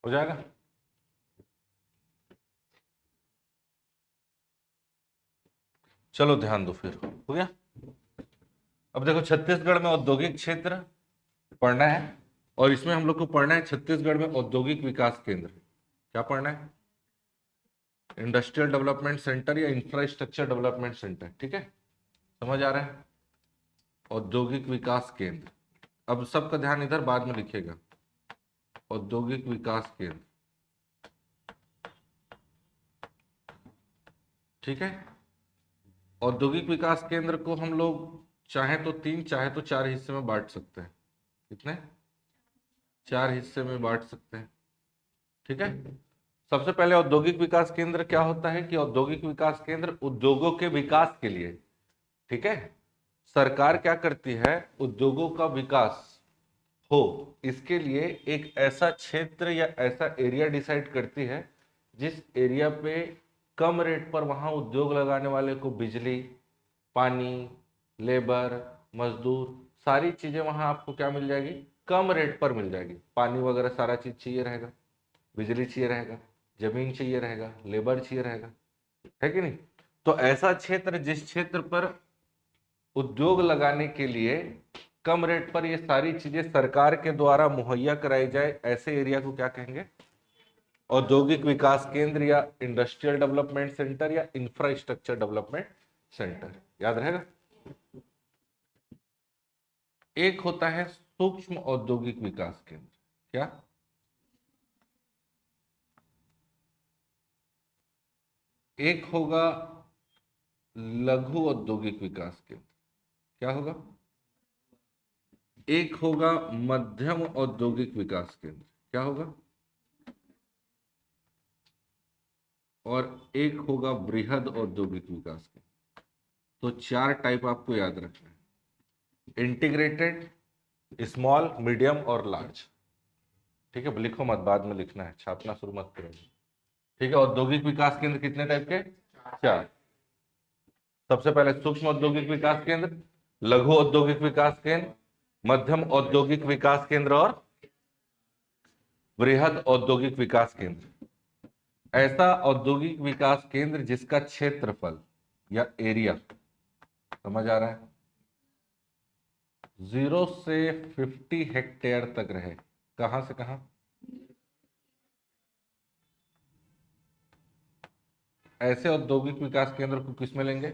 हो जाएगा। चलो ध्यान दो, फिर हो गया। अब देखो छत्तीसगढ़ में औद्योगिक क्षेत्र पढ़ना है, और इसमें हम लोग को पढ़ना है छत्तीसगढ़ में औद्योगिक विकास केंद्र। क्या पढ़ना है? इंडस्ट्रियल डेवलपमेंट सेंटर या इंफ्रास्ट्रक्चर डेवलपमेंट सेंटर। ठीक है, समझ आ रहा है? औद्योगिक विकास केंद्र। अब सबका ध्यान इधर बाद में लिखिएगा, औद्योगिक विकास केंद्र। ठीक है, औद्योगिक विकास केंद्र को हम लोग चाहे तो 3 चाहे तो 4 हिस्से में बांट सकते हैं। कितने? 4 हिस्से में बांट सकते हैं। ठीक है, सबसे पहले औद्योगिक विकास केंद्र क्या होता है कि औद्योगिक विकास केंद्र उद्योगों के विकास के लिए, ठीक है, सरकार क्या करती है, उद्योगों का विकास हो इसके लिए एक ऐसा क्षेत्र या ऐसा एरिया डिसाइड करती है जिस एरिया पे कम रेट पर वहां उद्योग लगाने वाले को बिजली, पानी, लेबर, मजदूर, सारी चीजें वहां आपको क्या मिल जाएगी? कम रेट पर मिल जाएगी। पानी वगैरह सारा चीज चाहिए रहेगा, बिजली चाहिए रहेगा, जमीन चाहिए रहेगा, लेबर चाहिए रहेगा, है कि नहीं? तो ऐसा क्षेत्र जिस क्षेत्र पर उद्योग लगाने के लिए कम रेट पर ये सारी चीजें सरकार के द्वारा मुहैया कराई जाए, ऐसे एरिया को क्या कहेंगे? औद्योगिक विकास केंद्र या इंडस्ट्रियल डेवलपमेंट सेंटर या इंफ्रास्ट्रक्चर डेवलपमेंट सेंटर। याद रहेगा। एक होता है सूक्ष्म औद्योगिक विकास केंद्र। क्या? एक होगा लघु औद्योगिक विकास केंद्र। क्या होगा? एक होगा मध्यम औद्योगिक विकास केंद्र। क्या होगा? और एक होगा बृहद औद्योगिक विकास केंद्र। तो 4 टाइप आपको याद रखना है, इंटीग्रेटेड, स्मॉल, मीडियम और लार्ज। ठीक है, लिखो मत, बाद में लिखना है, छापना शुरू मत करो। ठीक है, औद्योगिक विकास केंद्र कितने टाइप के? 4। सबसे पहले सूक्ष्म औद्योगिक विकास केंद्र, लघु औद्योगिक विकास केंद्र, मध्यम औद्योगिक विकास केंद्र और बृहद औद्योगिक विकास केंद्र। ऐसा औद्योगिक विकास केंद्र जिसका क्षेत्रफल या एरिया, समझ आ रहा है, 0 से 50 हेक्टेयर तक रहे। कहां से कहां? ऐसे औद्योगिक विकास केंद्र को किस में लेंगे?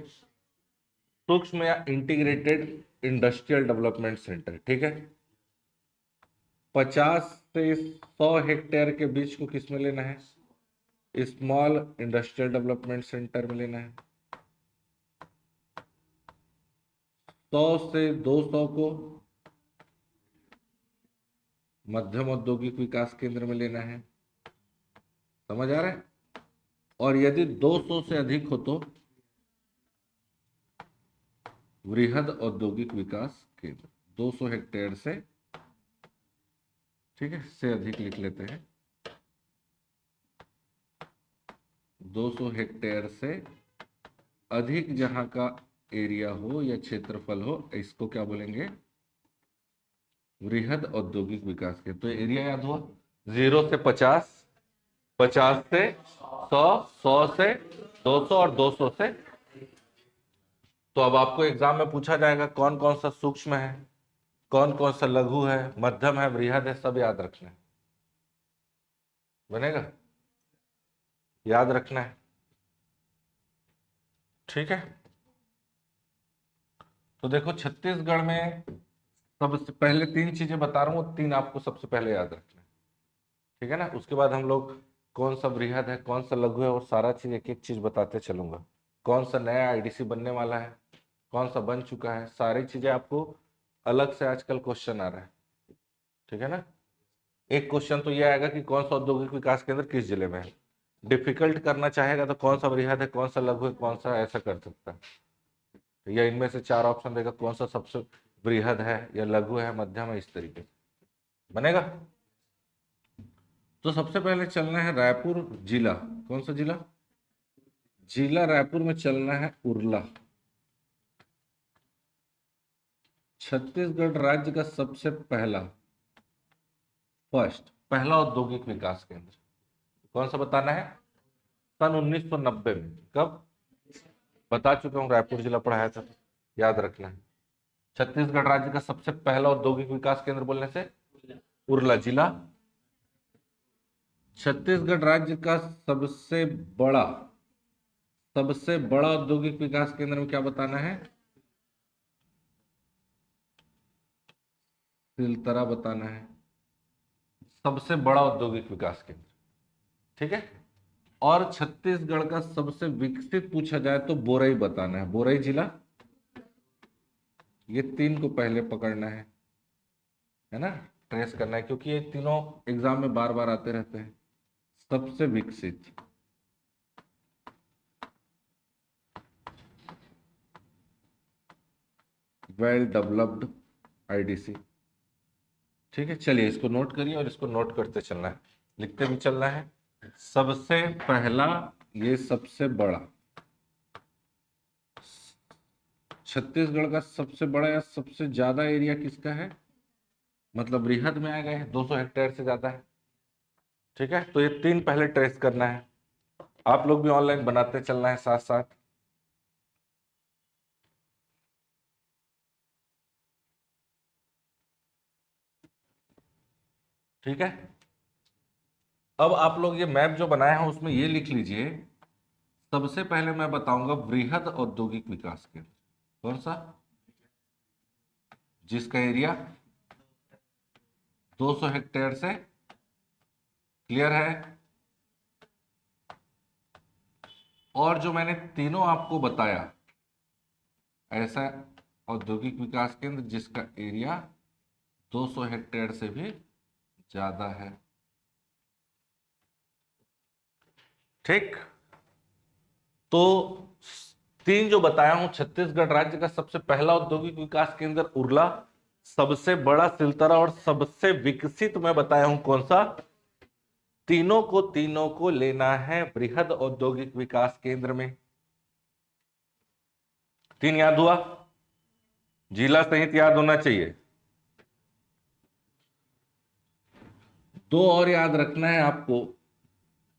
सूक्ष्म या इंटीग्रेटेड इंडस्ट्रियल डेवलपमेंट सेंटर। ठीक है, 50 से 100 हेक्टेयर के बीच को किस में लेना है? स्मॉल इंडस्ट्रियल डेवलपमेंट सेंटर में लेना है। 100 से 200 को मध्यम औद्योगिक विकास केंद्र में लेना है। समझ आ रहा है? और यदि 200 से अधिक हो तो वृहद औद्योगिक विकास केंद्र। 200 हेक्टेयर से, ठीक है, से अधिक लिख लेते हैं। 200 हेक्टेयर से अधिक जहां का एरिया हो या क्षेत्रफल हो, इसको क्या बोलेंगे? वृहद औद्योगिक विकास केंद्र। तो एरिया याद हुआ, 0 से 50, 50 से 100, 100 से 200 और 200 से। तो अब आपको एग्जाम में पूछा जाएगा कौन कौन सा सूक्ष्म है, कौन कौन सा लघु है, मध्यम है, बृहद है, सब याद रखना है। बनेगा? याद रखना है। ठीक है, तो देखो छत्तीसगढ़ में सबसे पहले 3 चीजें बता रहा हूँ, 3 आपको सबसे पहले याद रखना है। ठीक है ना, उसके बाद हम लोग कौन सा बृहद है, कौन सा लघु है, और सारा चीज एक एक चीज बताते चलूंगा। कौन सा नया आईडीसी बनने वाला है, कौन सा बन चुका है, सारी चीजें आपको अलग से आजकल क्वेश्चन आ रहा है। ठीक है ना, एक क्वेश्चन तो ये आएगा कि कौन सा औद्योगिक विकास केंद्र किस जिले में है। डिफिकल्ट करना चाहेगा तो कौन सा बृहद है, कौन सा लघु है, कौन सा, ऐसा कर सकता है। या इनमें से 4 ऑप्शन देगा, कौन सा सबसे बृहद है या लघु है, मध्यम है, इस तरीके से बनेगा। तो सबसे पहले चलना है रायपुर जिला। कौन सा जिला? जिला रायपुर में चलना है उरला। छत्तीसगढ़ राज्य का सबसे पहला, फर्स्ट पहला औद्योगिक विकास केंद्र कौन सा बताना है? सन 1990 में। कब? बता चुका हूं, रायपुर जिला पढ़ाया था, याद रखना है। छत्तीसगढ़ राज्य का सबसे पहला औद्योगिक विकास केंद्र बोलने से उरला जिला। छत्तीसगढ़ राज्य का सबसे बड़ा औद्योगिक विकास केंद्र में क्या बताना है? सिलतरा बताना है, सबसे बड़ा औद्योगिक विकास केंद्र। ठीक है। और छत्तीसगढ़ का सबसे विकसित पूछा जाए तो बोरई बताना है, बोरई जिला। ये तीन को पहले पकड़ना है ना, ट्रेस करना है, क्योंकि ये तीनों एग्जाम में बार बार आते रहते हैं। सबसे विकसित, वेल डेवलप्ड आईडीसी। ठीक है, चलिए इसको नोट करिए और इसको नोट करते चलना है, लिखते भी चलना है। सबसे पहला, ये सबसे बड़ा, छत्तीसगढ़ का सबसे बड़ा या सबसे ज्यादा एरिया किसका है? मतलब बृहद में आएगा, 200 हेक्टेयर से ज्यादा है। ठीक है, तो ये तीन पहले ट्रेस करना है। आप लोग भी ऑनलाइन बनाते चलना है साथ साथ। ठीक है, अब आप लोग ये मैप जो बनाया है उसमें ये लिख लीजिए, सबसे पहले मैं बताऊंगा वृहद औद्योगिक विकास केंद्र। कौन सा? जिसका एरिया 200 हेक्टेयर से, क्लियर है? और जो मैंने तीनों आपको बताया, ऐसा औद्योगिक विकास केंद्र जिसका एरिया 200 हेक्टेयर से भी ज्यादा है। ठीक, तो तीन जो बताया हूं, छत्तीसगढ़ राज्य का सबसे पहला औद्योगिक विकास केंद्र उरला, सबसे बड़ा सिलतरा, और सबसे विकसित मैं बताया हूं कौन सा? तीनों को लेना है बृहद औद्योगिक विकास केंद्र में। तीन याद हुआ? जिला सहित याद होना चाहिए। दो और याद रखना है आपको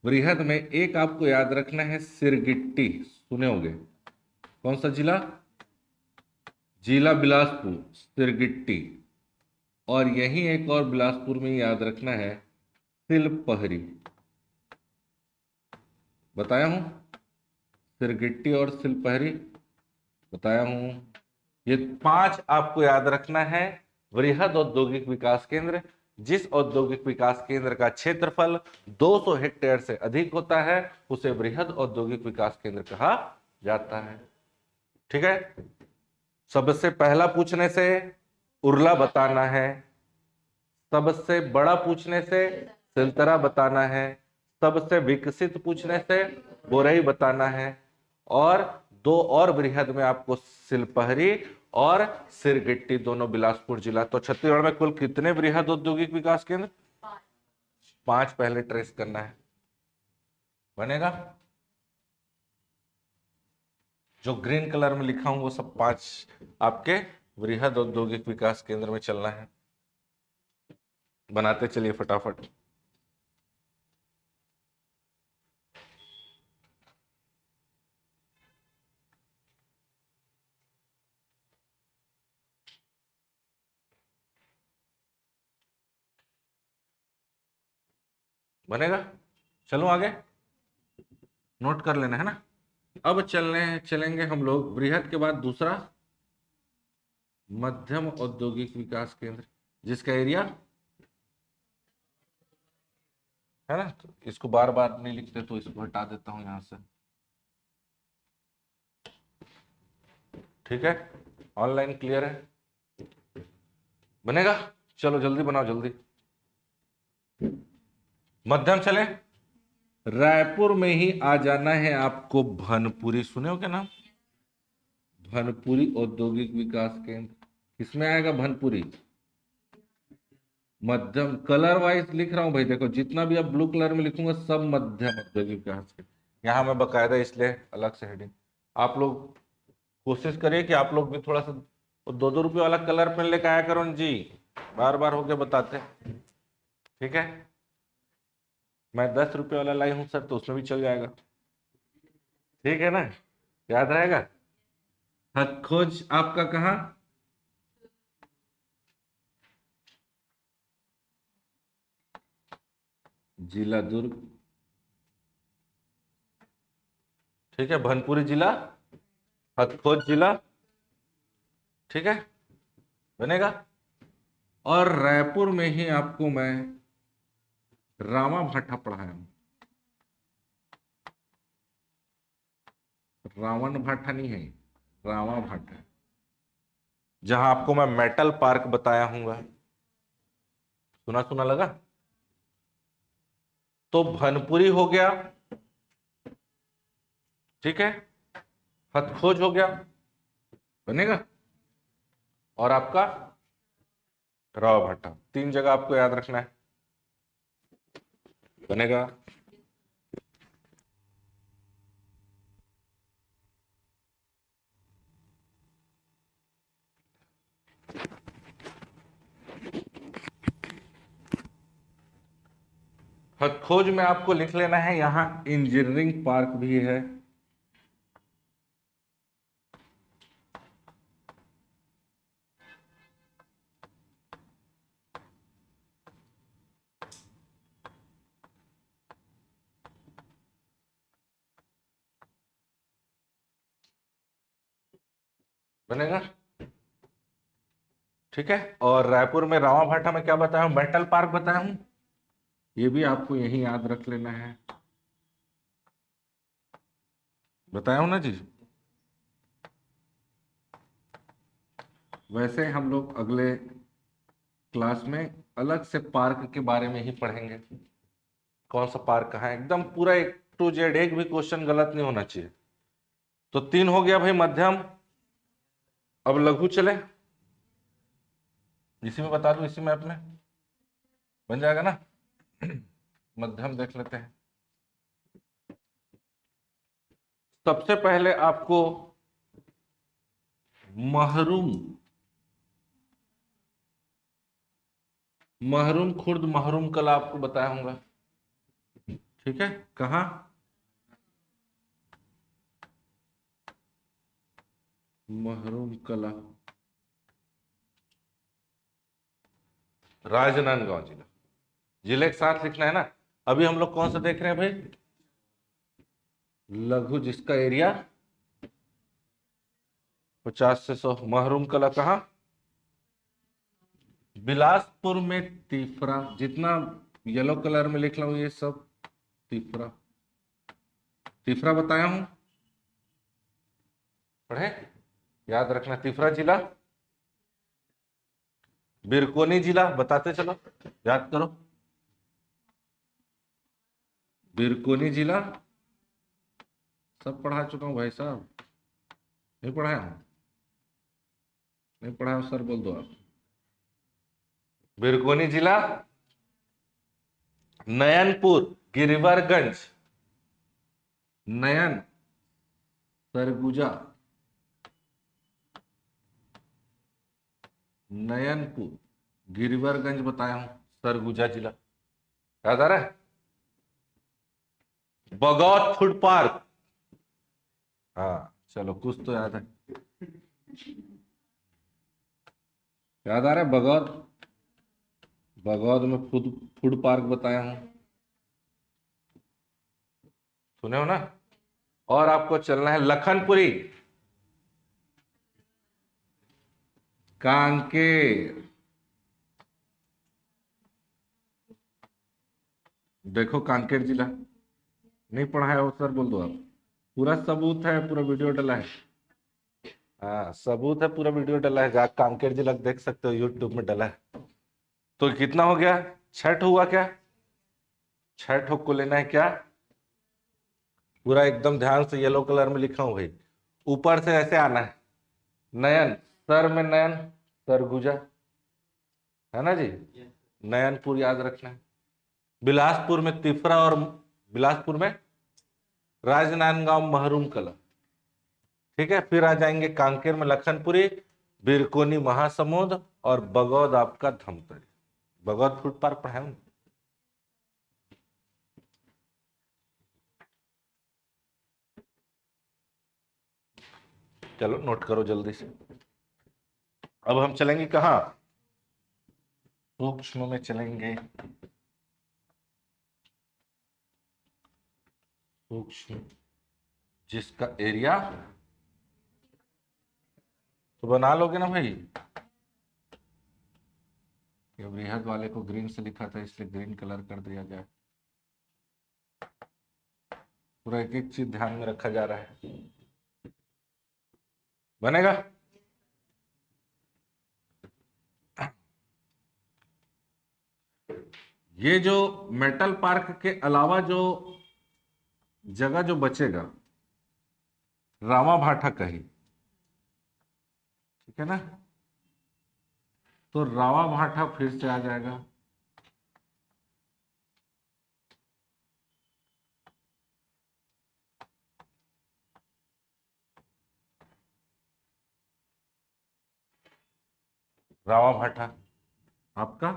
वृहद में, एक आपको याद रखना है सिरगिट्टी, सुने होंगे। कौन सा जिला? जिला बिलासपुर, सिरगिट्टी। और यही एक और बिलासपुर में याद रखना है, सिलपहरी। बताया हूं, सिरगिट्टी और सिलपहरी बताया हूं। ये पांच आपको याद रखना है वृहद औद्योगिक विकास केंद्र। जिस औद्योगिक विकास केंद्र का क्षेत्रफल 200 हेक्टेयर से अधिक होता है उसे वृहद औद्योगिक विकास केंद्र कहा जाता है। ठीक है, सबसे पहला पूछने से उरला बताना है, सबसे बड़ा पूछने से सिलतरा बताना है, सबसे विकसित पूछने से बोरई बताना है, और दो और बृहद में आपको सिलपहरी और सिरगिट्टी, दोनों बिलासपुर जिला। तो छत्तीसगढ़ में कुल कितने बृहद औद्योगिक विकास केंद्र? 5 पहले ट्रेस करना है, बनेगा? जो ग्रीन कलर में लिखा हूं वो सब 5 आपके वृहद औद्योगिक विकास केंद्र में चलना है। बनाते चलिए फटाफट। बनेगा? चलो आगे, नोट कर लेना है ना। अब चलेंगे हम लोग बृहद के बाद दूसरा, मध्यम औद्योगिक विकास केंद्र, जिसका एरिया है ना, तो इसको बार बार नहीं लिखते तो इसको हटा देता हूं यहां से। ठीक है, ऑनलाइन क्लियर है? बनेगा? चलो जल्दी बनाओ, जल्दी। मध्यम चले, रायपुर में ही आ जाना है आपको भनपुरी, सुने हो क्या नाम? भनपुरी औद्योगिक विकास केंद्र किसमें आएगा? भनपुरी। मध्यम कलर वाइज लिख रहा हूं भाई, देखो जितना भी अब ब्लू कलर में लिखूंगा सब मध्यम औद्योगिक विकास केंद्र। यहाँ मैं बकायदा इसलिए अलग से हेडिंग, आप लोग कोशिश करिए कि आप लोग भी थोड़ा सा 2-2 रुपये वाला कलर पेन लेकर आया करो जी, बार बार होके बताते। ठीक है, मैं 10 रुपये वाला लाई हूं सर, तो उसमें भी चल जाएगा। ठीक है ना, याद रहेगा। हद खोज आपका कहाँ? जिला दुर्ग। ठीक है, भनपुरी जिला, हथखोज जिला। ठीक है, बनेगा। और रायपुर में ही आपको मैं रामा भाटा पढ़ाया हूं। रावण भाटा नहीं है, रामा भाटा, जहां आपको मैं मेटल पार्क बताया हूंगा। सुना सुना लगा। तो भनपुरी हो गया, ठीक है, हथखोज हो गया, बनेगा। और आपका राव भाटा, 3 जगह आपको याद रखना है, बनेगा। हथखोज में आपको लिख लेना है, यहां इंजीनियरिंग पार्क भी है। बनेगा, ठीक है। और रायपुर में रामा भाटा में क्या बताया हूं? मेटल पार्क बताया हूं, ये भी आपको यही याद रख लेना है, बताया हूं ना जी। वैसे हम लोग अगले क्लास में अलग से पार्क के बारे में ही पढ़ेंगे। कौन सा पार्क कहाँ है, एकदम पूरा A to Z, एक भी क्वेश्चन गलत नहीं होना चाहिए। तो 3 हो गया भाई मध्यम। अब लघु चले, इसी में बता दूं, इसी मैप में बन जाएगा ना। मध्यम देख लेते हैं। सबसे पहले आपको महरूम, महरूम खुर्द, महरूम कला आपको बताया होगा। ठीक है, कहाँ? महरूम कला, राजनांदगांव जिला। जिले के साथ लिखना है ना। अभी हम लोग कौन सा देख रहे हैं भाई? लघु, जिसका एरिया 50 से 100। महरूम कला कहाँ? बिलासपुर में तीफरा। जितना येलो कलर में लिख रहा हूं ये सब तीफरा, तीफरा बताया हूं, पढ़े, याद रखना। तीफरा जिला, बिरकोनी जिला बताते चलो, याद करो। बिरकोनी जिला सब पढ़ा चुका हूं भाई साहब, नहीं पढ़ाया हूं? नहीं पढ़ाया सर बोल दो आप। बिरकोनी जिला, नयनपुर, गिरिवरगंज, नयन, सरगुजा, नयनपुर, गिरिवरगंज बताया हूं, सरगुजा जिला। याद आ रहा है? बगौत फूड पार्क, हाँ चलो कुछ तो याद है। याद आ रहा है? बगौद, बगौद में फूड फूड पार्क बताया हूं, सुने हो ना। और आपको चलना है लखनपुरी, कांकेर। देखो कांकेर जिला, नहीं पढ़ाया हो सर बोल दो आप। पूरा सबूत है, पूरा वीडियो डला है। हाँ सबूत है, पूरा वीडियो डला है, जा कांकेर जिला देख सकते हो, यूट्यूब में डला है। तो कितना हो गया? 6 हुआ क्या? 6 को लेना है क्या? पूरा एकदम ध्यान से येलो कलर में लिखा हूं भाई। ऊपर से ऐसे आना है, नयन, सर में नयन, सरगुजा, है ना जी। नयनपुर याद रखना है। बिलासपुर में तिफरा, और बिलासपुर में राजनांदगांव, महरूम कला। ठीक है, फिर आ जाएंगे कांकेर में लखनपुरी, बिरकोनी महासमुंद, और बगौद आपका धमतरी। बगौद फूड पार्क पढ़ाया हूं? चलो नोट करो जल्दी से। अब हम चलेंगे कहाँ? सूक्ष्म में चलेंगे। सूक्ष्म जिसका एरिया, तो बना लोगे ना भाई? ये बृहद वाले को ग्रीन से लिखा था इसलिए ग्रीन कलर कर दिया जाए। पूरा एक एक चीज ध्यान में रखा जा रहा है। बनेगा? ये जो मेटल पार्क के अलावा जो जगह जो बचेगा, रामा भाटा का ही, ठीक है ना? तो रामा भाटा फिर से आ जाएगा। रामा भाटा आपका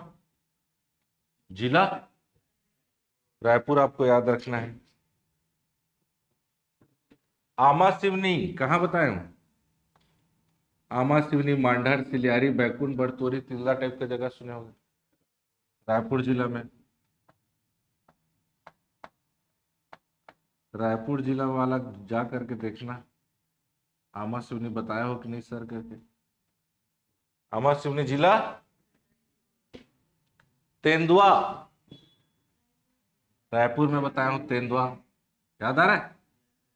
जिला रायपुर आपको याद रखना है। आमा सिवनी कहाँ बताया हूं? आमा सिवनी, मांडर, सिलियारी, बैकुंठ, बड़तोरी, तिल्दा टाइप का जगह सुने होंगे रायपुर जिला में। रायपुर जिला वाला जा करके देखना, आमा सिवनी बताया हो कि नहीं सर करके। आमा सिवनी जिला तेंदुआ, रायपुर में बताया हूं तेंदुआ। याद आ रहा है?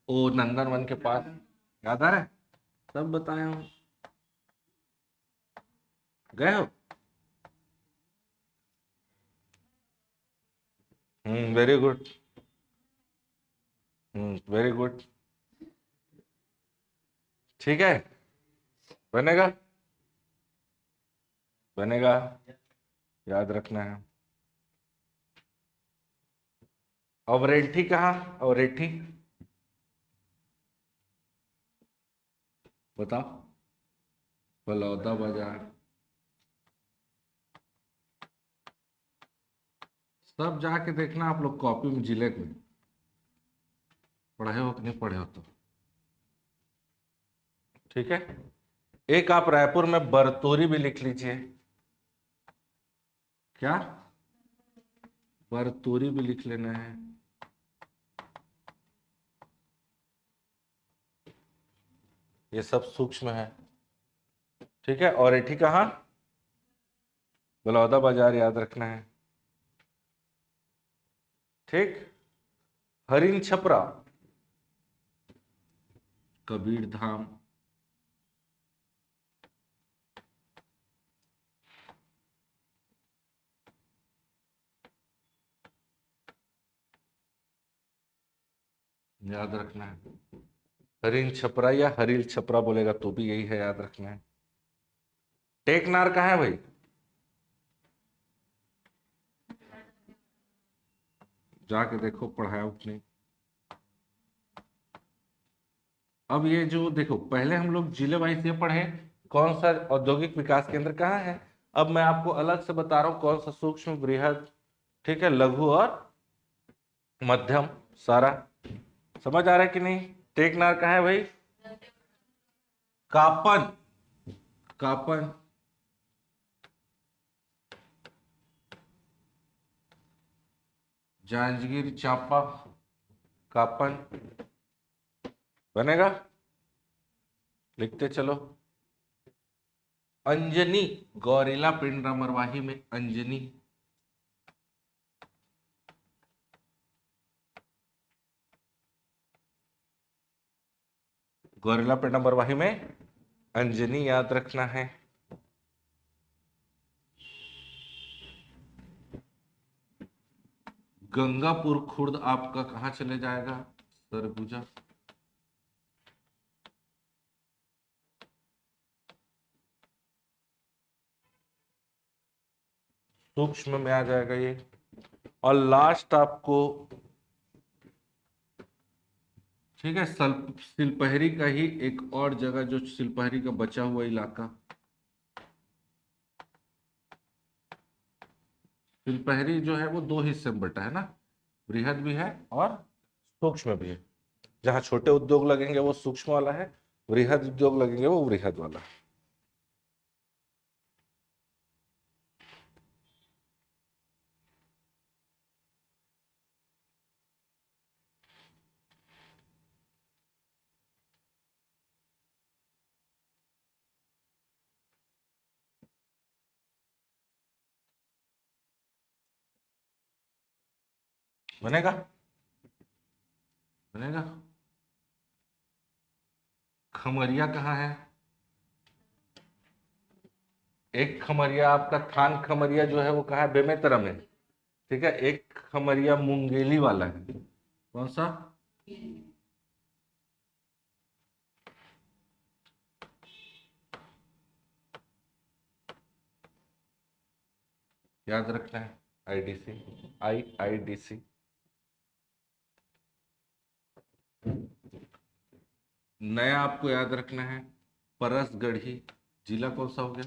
ओ नंदनवन के पास, याद आ रहा है? सब बताया हूं। गए हो? Very good. Very good. ठीक है, बनेगा? बनेगा, याद रखना है। अवरेठी कहाँ? अवरेठी बताओ। बलौदा बाजार। सब जाके देखना आप लोग कॉपी में, जिले में पढ़े हो कि नहीं पढ़े हो तो। ठीक है, एक आप रायपुर में बरतोरी भी लिख लीजिए। क्या? बरतोरी भी लिख लेना है। ये सब सूक्ष्म है। ठीक है, और एठी कहाँ? बलौदा बाजार, याद रखना है। ठीक, हरिन छपरा, कबीर धाम, याद रखना है। हरिन छपरा या हरिल छपरा बोलेगा तो भी यही है, याद रखना है। टेकनार कहाँ है भाई? जाके देखो पढ़ाया कि नहीं। अब ये जो देखो, पहले हम लोग जिले वाइज ये पढ़े कौन सा औद्योगिक विकास केंद्र कहाँ है। अब मैं आपको अलग से बता रहा हूँ कौन सा सूक्ष्म, बृहद, ठीक है, लघु और मध्यम, सारा समझ आ रहा है कि नहीं? टेकनार कहाँ है भाई? कापन, कापन, जांजगीर चांपा, कापन। बनेगा? लिखते चलो। अंजनी, गौरेला पिंडरा मरवाही में अंजनी। गौरेला पिंडरा मरवाही में अंजनी, याद रखना है। गंगापुर खुर्द आपका कहाँ चले जाएगा? सरगुजा। सूक्ष्म में आ जाएगा ये। और लास्ट आपको, ठीक है, सिलपहरी का ही एक और जगह जो सिलपहरी का बचा हुआ इलाका, सिलपहरी जो है वो दो हिस्से में बटा है ना, बृहद भी है और सूक्ष्म भी है। जहां छोटे उद्योग लगेंगे वो सूक्ष्म वाला है, वृहद उद्योग लगेंगे वो वृहद वाला। बनेगा, बनेगा। खमरिया कहाँ है? एक खमरिया आपका थान खमरिया जो है वो कहाँ है? बेमेतरा में। ठीक है, एक खमरिया मुंगेली वाला है। कौन सा? याद रखना है, आईडीसी, आईआईडीसी। नया आपको याद रखना है, परसगढ़ी। जिला कौन सा हो गया?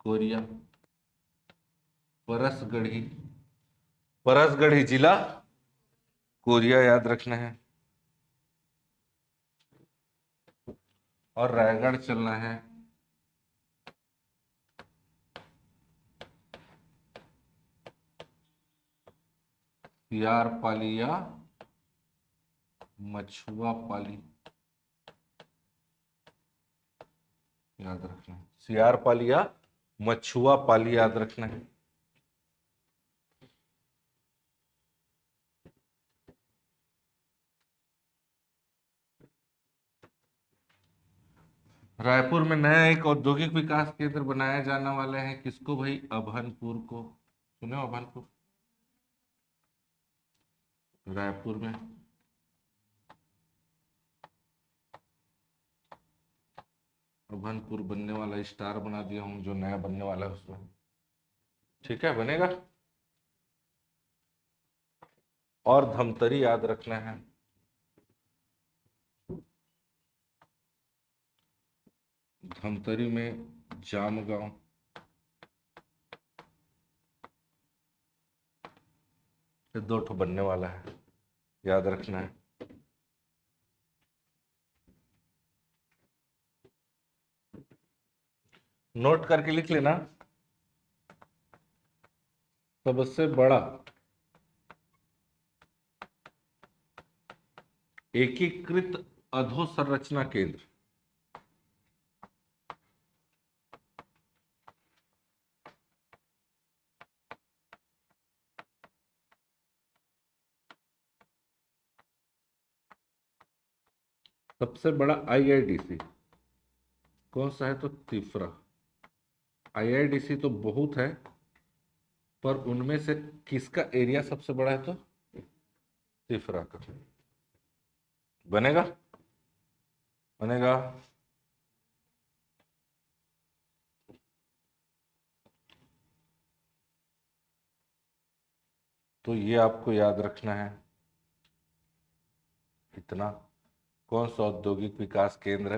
कोरिया। परसगढ़ी, परसगढ़ी जिला कोरिया, याद रखना है। और रायगढ़ चलना है। सियार पाली या मछुआ पाली, याद रखना है। सियार पाली या मछुआ पाली, याद रखना है। रायपुर में नया एक औद्योगिक विकास केंद्र बनाया जाने वाले हैं, किसको भाई? अभनपुर को। सुने हो अभनपुर? रायपुर में अभनपुर बनने वाला, स्टार बना दिया हूँ जो नया बनने वाला है उसमें। ठीक है, बनेगा। और धमतरी याद रखना है। धमतरी में जामगांव, ये दो ठो बनने वाला है, याद रखना है। नोट करके लिख लेना। सबसे बड़ा एकीकृत अधोसंरचना केंद्र, सबसे बड़ा आईआईडीसी कौन सा है? तो तीसरा। आईआईडीसी तो बहुत है, पर उनमें से किसका एरिया सबसे बड़ा है? तो तीसरा का। बनेगा, बनेगा। तो ये आपको याद रखना है इतना। कौन सा औद्योगिक विकास केंद्र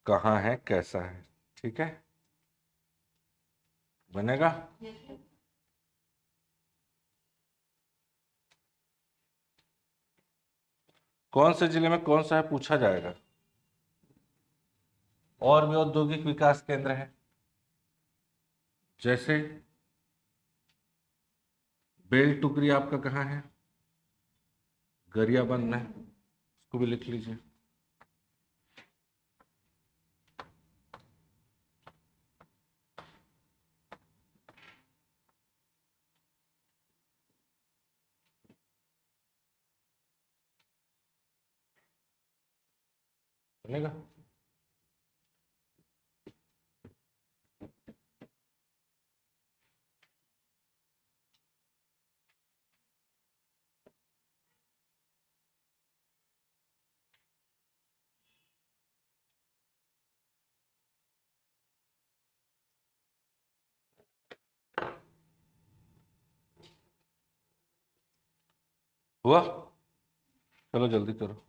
कहाँ है, कैसा है? ठीक है, बनेगा। कौन से जिले में कौन सा है पूछा जाएगा। और भी औद्योगिक विकास केंद्र है, जैसे बेल टुकरी आपका कहाँ है? गरियाबंद में, उसको भी लिख लीजिए। बनेगा। हुआ? चलो जल्दी करो।